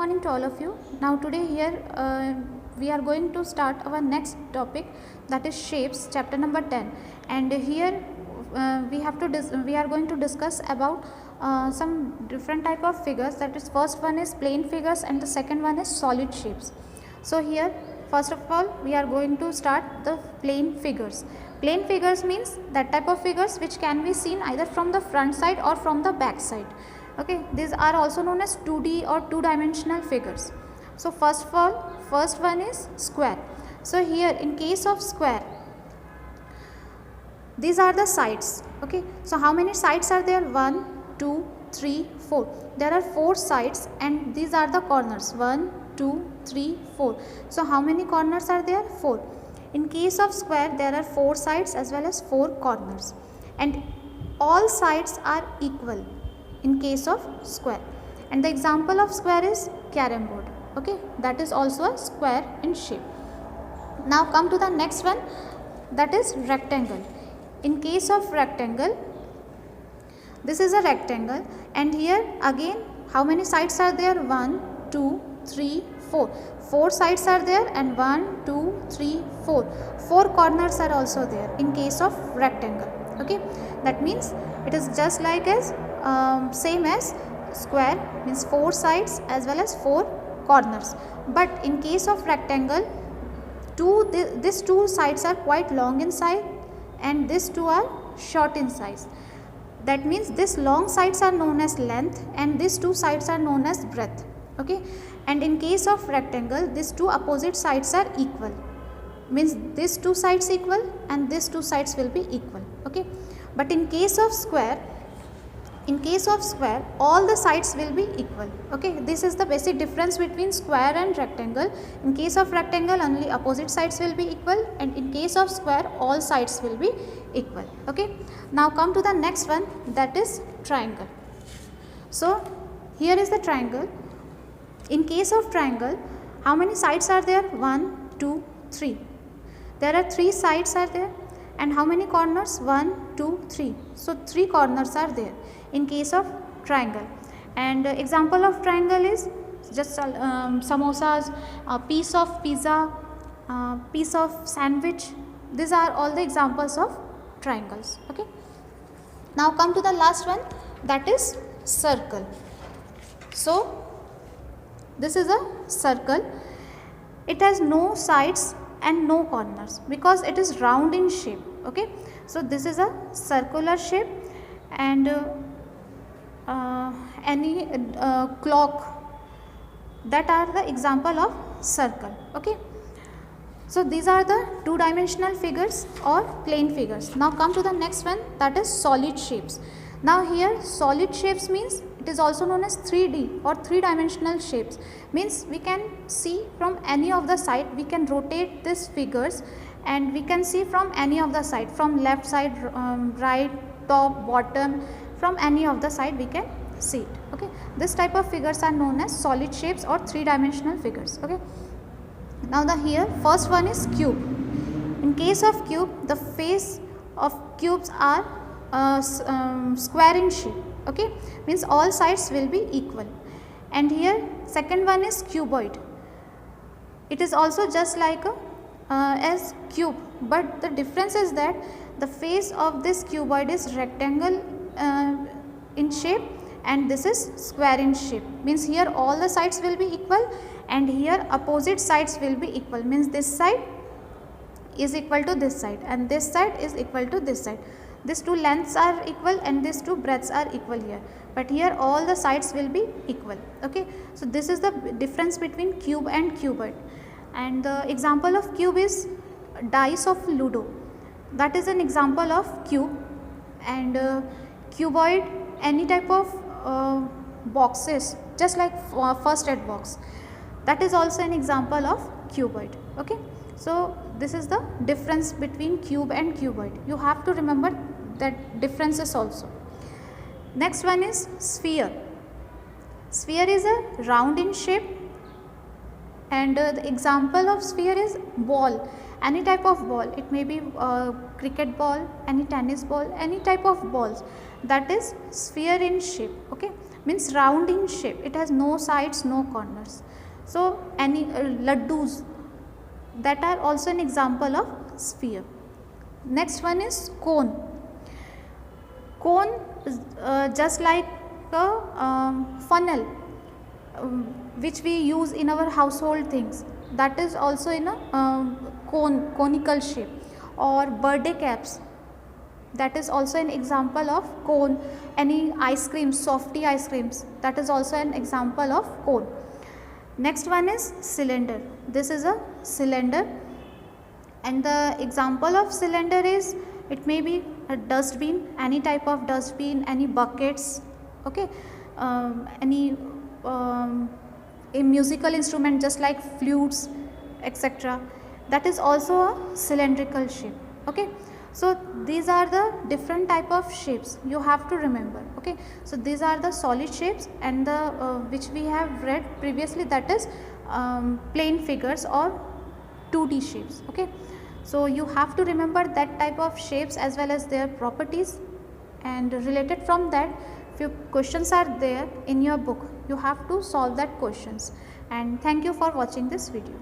morning to all of you. Now today here we are going to start our next topic, that is shapes, chapter number 10. And here we are going to discuss about some different type of figures. That is, first one is plane figures and the second one is solid shapes. So here first of all we are going to start the plane figures. Plane figures means that type of figures which can be seen either from the front side or from the back side. Okay, these are also known as 2D or two-dimensional figures. So first of all, first one is square. So here in case of square, these are the sides. Okay, so how many sides are there? 1, 2, 3, 4. There are 4 sides and these are the corners. 1, 2, 3, 4. So how many corners are there? 4. In case of square, there are 4 sides as well as 4 corners, and all sides are equal in case of square. And the example of square is carom board. Okay, that is also a square in shape. Now come to the next one, that is rectangle. In case of rectangle, this is a rectangle, and here again how many sides are there? 1, 2, 3, 4. 4 sides are there, and 1, 2, 3, 4. 4 corners are also there in case of rectangle. Okay, that means it is just like as same as square, means 4 sides as well as 4 corners. But in case of rectangle, these 2 sides are quite long in size and these 2 are short in size. That means this long sides are known as length and these 2 sides are known as breadth. Okay, and in case of rectangle, these 2 opposite sides are equal, means these 2 sides equal and these 2 sides will be equal. Okay, but in case of square, all the sides will be equal. Okay, this is the basic difference between square and rectangle. In case of rectangle, only opposite sides will be equal, and in case of square, all sides will be equal. Okay, now come to the next one, that is triangle. So here is the triangle. In case of triangle, how many sides are there? 1, 2, 3. There are 3 sides are there, and how many corners? 1, 2, 3. So 3 corners are there in case of triangle. And example of triangle is just samosas, a piece of pizza, piece of sandwich. These are all the examples of triangles. Okay, now come to the last one, that is circle. So this is a circle. It has no sides and no corners because it is round in shape. Okay, so this is a circular shape, and any clock, that are the example of circle. Okay, so these are the two-dimensional figures or plane figures. Now come to the next one, that is solid shapes. Now here solid shapes means it is also known as 3D or three-dimensional shapes, means we can see from any of the side. We can rotate these figures and we can see from any of the side, from left side, right, top, bottom, from any of the side we can see it. Okay, this type of figures are known as solid shapes or three-dimensional figures. Okay, now here first one is cube. In case of cube, the face of cubes are square in shape. Okay, means all sides will be equal. And here second one is cuboid. It is also just like as cube, but the difference is that the face of this cuboid is rectangle in shape and this is square in shape, means here all the sides will be equal and here opposite sides will be equal, means this side is equal to this side and this side is equal to this side. These 2 lengths are equal and these 2 breadths are equal here, but here all the sides will be equal. Okay, so this is the difference between cube and cuboid. And the example of cube is dice of Ludo. That is an example of cube. And cuboid, any type of boxes, just like first aid box, that is also an example of cuboid. Okay, so this is the difference between cube and cuboid. You have to remember that differences also. Next one is sphere. Sphere is a round in shape, and the example of sphere is ball. Any type of ball, it may be cricket ball, any tennis ball, any type of balls, that is sphere in shape. Okay, means round in shape, it has no sides, no corners. So any laddus, that are also an example of sphere. Next one is cone. Cone is just like a funnel which we use in our household things, that is also in a conical shape. Or birthday caps, that is also an example of cone. Any ice creams, softy ice creams, that is also an example of cone. Next one is cylinder. This is a cylinder, and the example of cylinder is, it may be a dustbin, any type of dustbin, any buckets, okay, any a musical instrument just like flutes, etc. That is also a cylindrical shape. Okay, so these are the different type of shapes you have to remember. Okay, so these are the solid shapes, and the which we have read previously, that is plane figures or 2D shapes. Okay, so you have to remember that type of shapes as well as their properties, and related from that, few questions are there in your book, you have to solve that questions. And thank you for watching this video.